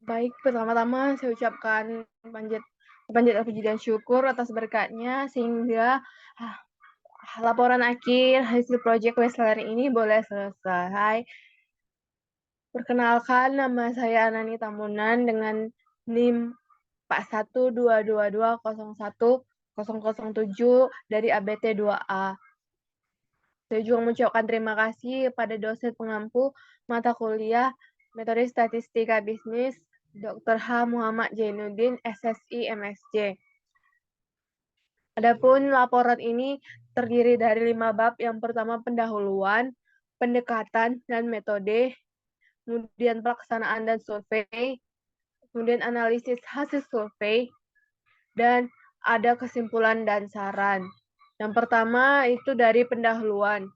Baik, pertama-tama saya ucapkan panjat panjat puji dan syukur atas berkatnya sehingga ah, laporan akhir hasil proyek Westlari ini boleh selesai. Perkenalkan, nama saya Anani Tamunan dengan NIM 4122010007 dari ABT 2A. Saya juga mengucapkan terima kasih pada dosen pengampu mata kuliah Metode Statistika Bisnis Dr. H. Muhammad Jainuddin, SSI MSc. Adapun laporan ini terdiri dari 5 bab. Yang pertama pendahuluan, pendekatan dan metode, kemudian pelaksanaan dan survei, kemudian analisis hasil survei, dan ada kesimpulan dan saran. Yang pertama itu dari pendahuluan.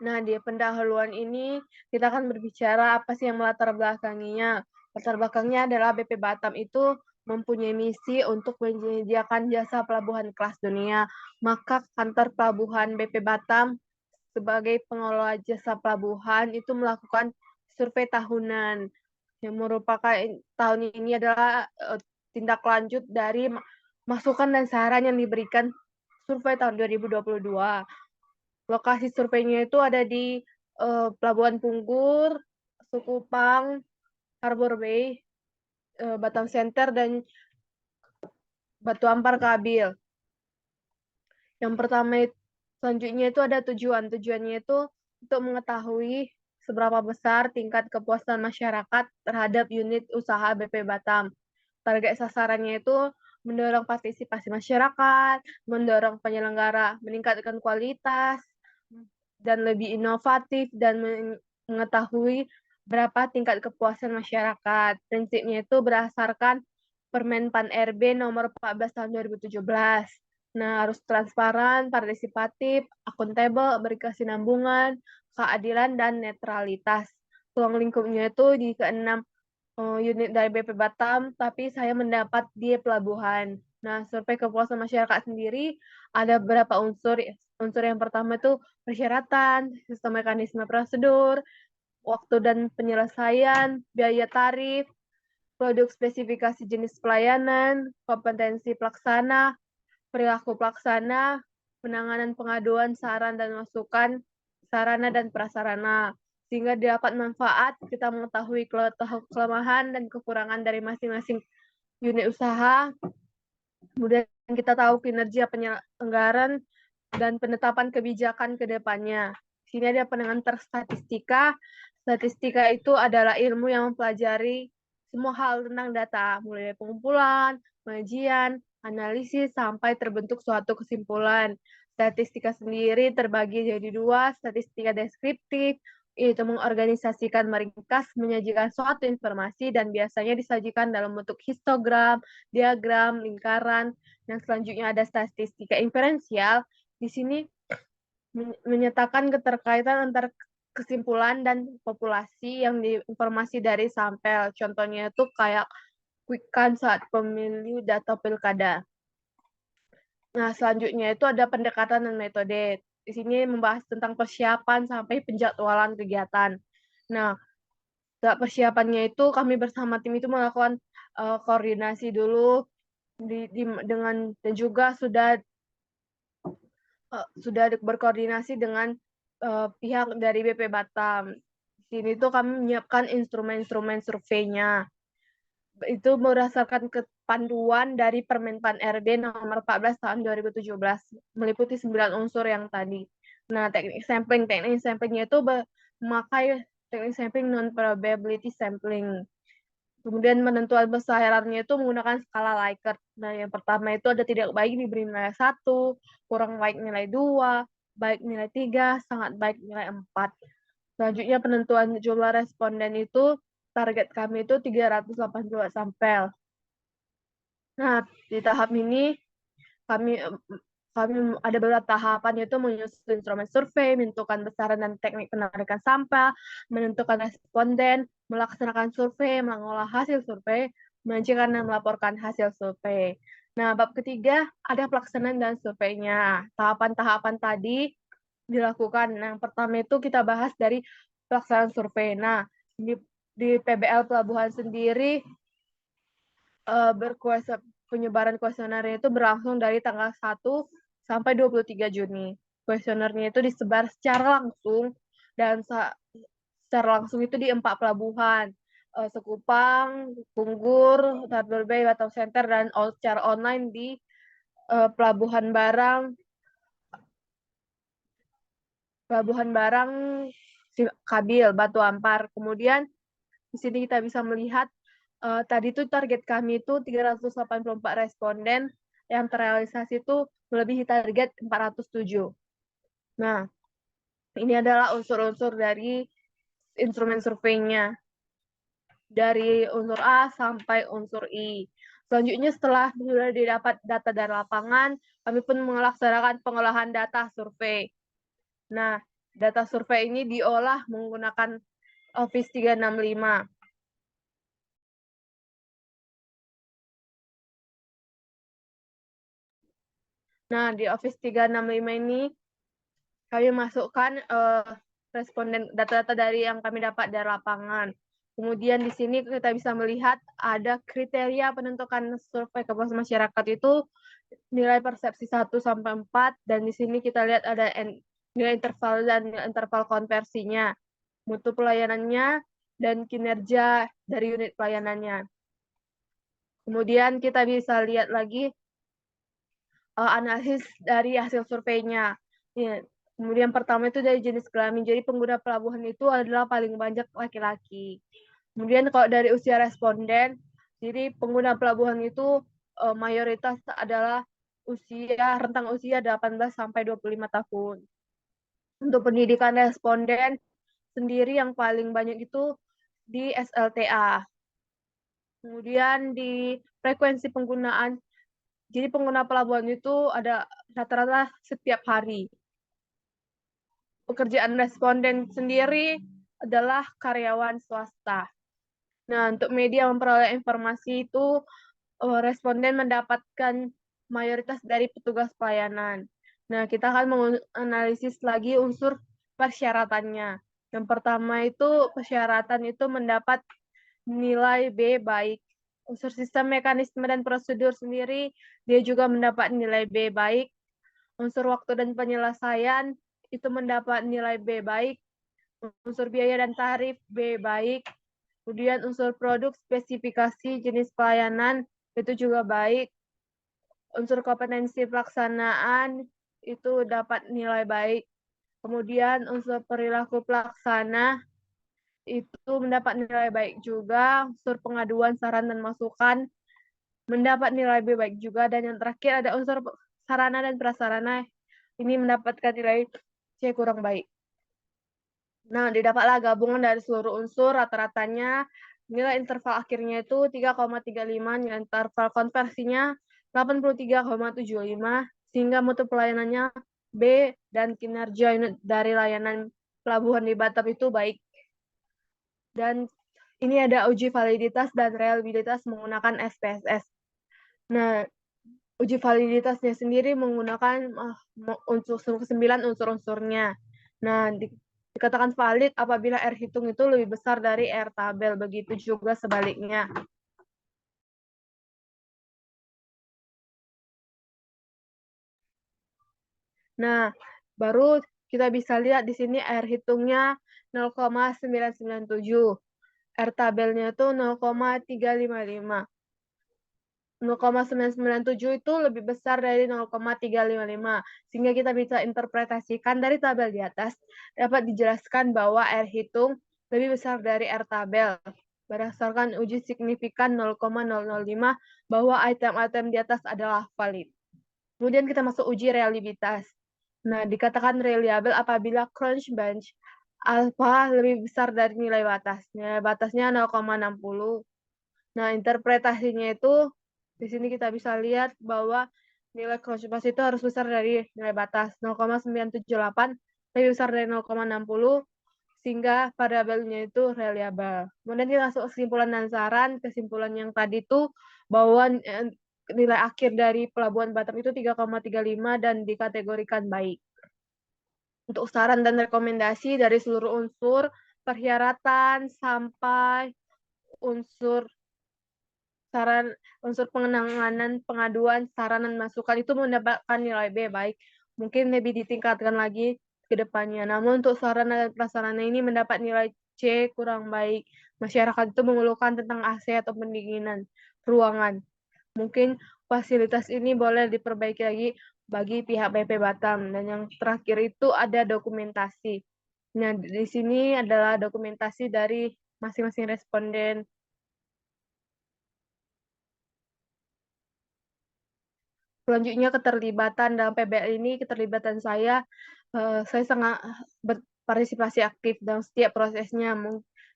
Nah, di pendahuluan ini kita akan berbicara apa sih yang melatar belakanginya. Latar belakangnya adalah BP Batam itu mempunyai misi untuk menyediakan jasa pelabuhan kelas dunia. Maka kantor pelabuhan BP Batam sebagai pengelola jasa pelabuhan itu melakukan survei tahunan yang merupakan tahun ini adalah tindak lanjut dari masukan dan saran yang diberikan survei tahun 2022. Lokasi surveinya itu ada di Pelabuhan Punggur, Sukupang, Harbor Bay, Batam Center, dan Batu Ampar Kabil. Yang pertama selanjutnya itu ada tujuan. Tujuannya itu untuk mengetahui seberapa besar tingkat kepuasan masyarakat terhadap unit usaha BP Batam. Target sasarannya itu mendorong partisipasi masyarakat, mendorong penyelenggara meningkatkan kualitas, dan lebih inovatif, dan mengetahui berapa tingkat kepuasan masyarakat. Prinsipnya itu berdasarkan Permen-Pan RB nomor 14 tahun 2017. Nah, harus transparan, partisipatif, akuntabel, berkesinambungan, keadilan, dan netralitas. Ruang lingkupnya itu di keenam unit dari BP Batam, tapi saya mendapat di pelabuhan. Nah, survei kepuasan masyarakat sendiri ada beberapa unsur. Unsur yang pertama itu persyaratan, sistem mekanisme prosedur, waktu dan penyelesaian, biaya tarif, produk spesifikasi jenis pelayanan, kompetensi pelaksana, perilaku pelaksana, penanganan pengaduan, saran dan masukan, sarana dan prasarana. Sehingga dapat manfaat, kita mengetahui kelemahan dan kekurangan dari masing-masing unit usaha, kemudian kita tahu kinerja penyelenggaran dan penetapan kebijakan ke depannya. Sini ada pendengar statistika. Statistika itu adalah ilmu yang mempelajari semua hal tentang data, mulai dari pengumpulan, pengajian, analisis, sampai terbentuk suatu kesimpulan. Statistika sendiri terbagi jadi dua, statistika deskriptif, itu mengorganisasikan, meringkas, menyajikan suatu informasi, dan biasanya disajikan dalam bentuk histogram, diagram, lingkaran. Yang selanjutnya ada statistika inferensial. Di sini menyatakan keterkaitan antara kesimpulan dan populasi yang diinformasi dari sampel. Contohnya itu kayak quick count saat pemilu data pilkada. Nah, selanjutnya itu ada pendekatan dan metode. Di sini membahas tentang persiapan sampai penjadwalan kegiatan. Nah, persiapannya itu kami bersama tim itu melakukan koordinasi dulu dengan, dan juga sudah berkoordinasi dengan pihak dari BP Batam. Di sini tuh kami menyiapkan instrumen-instrumen surveinya. Itu berdasarkan kepanduan dari Permen-Pan RB nomor 14 tahun 2017, meliputi 9 unsur yang tadi. Nah, teknik samplingnya itu memakai teknik sampling non-probability sampling. Kemudian penentuan besarannya itu menggunakan skala Likert. Nah, yang pertama itu ada tidak baik diberi nilai 1, kurang baik nilai 2, baik nilai 3, sangat baik nilai 4. Selanjutnya penentuan jumlah responden itu target kami itu 382 sampel. Nah, di tahap ini kami kami ada beberapa tahapan, yaitu menyusun instrumen survei, menentukan besaran dan teknik penarikan sampel, menentukan responden, melaksanakan survei, mengolah hasil survei, menyajikan dan melaporkan hasil survei. Nah, bab ketiga ada pelaksanaan dan surveinya. Tahapan-tahapan tadi dilakukan. Nah, yang pertama itu kita bahas dari pelaksanaan survei. Nah, di PBL Pelabuhan sendiri penyebaran kuesionernya itu berlangsung dari tanggal 1 sampai 23 Juni. Kuesionernya itu disebar secara langsung dan secara langsung itu di 4 pelabuhan, Sekupang, Punggur, Tarbel Bay, Batam Center, dan secara online di Pelabuhan Barang, Kabil, Batu Ampar. Kemudian di sini kita bisa melihat tadi tuh target kami itu 384 responden, yang terrealisasi itu melebihi target 407. Nah, ini adalah unsur-unsur dari instrumen surveinya, dari unsur A sampai unsur I. Selanjutnya setelah sudah didapat data dari lapangan, kami pun melaksanakan pengolahan data survei. Nah, data survei ini diolah menggunakan Office 365. Nah, di Office 365 ini kami masukkan responden data-data dari yang kami dapat dari lapangan. Kemudian di sini kita bisa melihat ada kriteria penentukan survei kepuasan masyarakat itu nilai persepsi 1 sampai 4, dan di sini kita lihat ada nilai interval dan nilai interval konversinya, mutu pelayanannya, dan kinerja dari unit pelayanannya. Kemudian kita bisa lihat lagi analisis dari hasil surveinya. Ya, kemudian pertama itu dari jenis kelamin. Jadi pengguna pelabuhan itu adalah paling banyak laki-laki. Kemudian kalau dari usia responden, jadi pengguna pelabuhan itu mayoritas adalah rentang usia 18 sampai 25 tahun. Untuk pendidikan responden sendiri yang paling banyak itu di SLTA. Kemudian di frekuensi penggunaan, jadi pengguna pelabuhan itu ada rata-rata setiap hari. Pekerjaan responden sendiri adalah karyawan swasta. Nah, untuk media memperoleh informasi itu, responden mendapatkan mayoritas dari petugas pelayanan. Nah, kita akan menganalisis lagi unsur persyaratannya. Yang pertama itu persyaratan itu mendapat nilai B baik. Unsur sistem, mekanisme, dan prosedur sendiri, dia juga mendapat nilai B baik. Unsur waktu dan penyelesaian itu mendapat nilai B baik. Unsur biaya dan tarif B baik. Kemudian unsur produk, spesifikasi, jenis pelayanan itu juga baik. Unsur kompetensi pelaksanaan itu dapat nilai baik. Kemudian unsur perilaku pelaksana itu mendapat nilai baik juga. Unsur pengaduan, saran, dan masukan mendapat nilai B baik juga. Dan yang terakhir ada unsur sarana dan prasarana, ini mendapatkan nilai C kurang baik. Nah, didapatlah gabungan dari seluruh unsur, rata-ratanya nilai interval akhirnya itu 3,35, nilai interval konversinya 83,75, sehingga mutu pelayanannya B, dan kinerja unit dari layanan pelabuhan di Batam itu baik. Dan ini ada uji validitas dan reliabilitas menggunakan SPSS. Nah, uji validitasnya sendiri menggunakan unsur 9 unsur-unsurnya. Nah, dikatakan valid apabila R hitung itu lebih besar dari R tabel, begitu juga sebaliknya. Nah, baru kita bisa lihat di sini R hitungnya 0,997. R tabelnya itu 0,355. 0,997 itu lebih besar dari 0,355. Sehingga kita bisa interpretasikan dari tabel di atas, dapat dijelaskan bahwa R hitung lebih besar dari R tabel. Berdasarkan uji signifikan 0,005 bahwa item-item di atas adalah valid. Kemudian kita masuk uji reliabilitas. Nah, dikatakan reliable apabila crunch bench alpha lebih besar dari nilai batasnya. Batasnya 0,60. Nah, interpretasinya itu di sini kita bisa lihat bahwa nilai crunch bench itu harus besar dari nilai batas 0,978, lebih besar dari 0,60, sehingga variabelnya itu reliable. Kemudian kita masuk kesimpulan dan saran. Kesimpulan yang tadi itu bahwa nilai akhir dari Pelabuhan Batam itu 3,35 dan dikategorikan baik. Untuk saran dan rekomendasi dari seluruh unsur, persyaratan sampai unsur saran unsur penanganan pengaduan, saran dan masukan itu mendapatkan nilai B baik. Mungkin lebih ditingkatkan lagi ke depannya. Namun untuk sarana dan prasarana ini mendapat nilai C kurang baik. Masyarakat itu mengeluhkan tentang AC atau pendinginan ruangan. Mungkin fasilitas ini boleh diperbaiki lagi bagi pihak BP Batam. Dan yang terakhir itu ada dokumentasi. Nah, di sini adalah dokumentasi dari masing-masing responden. Selanjutnya keterlibatan dalam PBL ini, keterlibatan saya sangat berpartisipasi aktif dalam setiap prosesnya.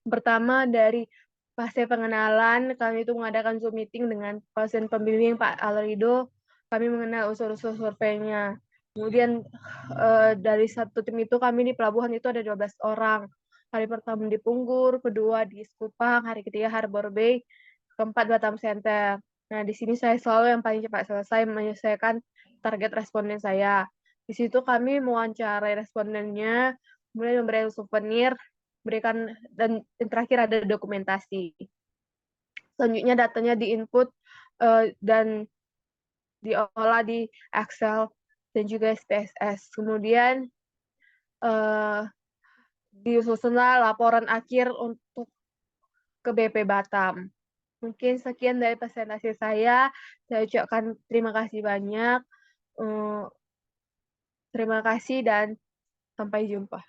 Pertama dari fase pengenalan, kami itu mengadakan Zoom meeting dengan pasien pembimbing Pak Alrido, kami mengenal unsur-unsur surveinya. Kemudian dari satu tim itu kami di pelabuhan itu ada 12 orang. Hari pertama di Punggur, kedua di Sekupang, hari ketiga Harbor Bay, keempat Batam Center. Nah, di sini saya selalu yang paling cepat selesai menyelesaikan target responden saya. Di situ kami mewawancarai respondennya, kemudian memberikan souvenir, berikan dan yang terakhir ada dokumentasi. Selanjutnya datanya diinput dan diolah di Excel dan juga SPSS. Kemudian disusunlah laporan akhir untuk ke BP Batam. Mungkin sekian dari presentasi saya. Saya ucapkan terima kasih banyak. Terima kasih dan sampai jumpa.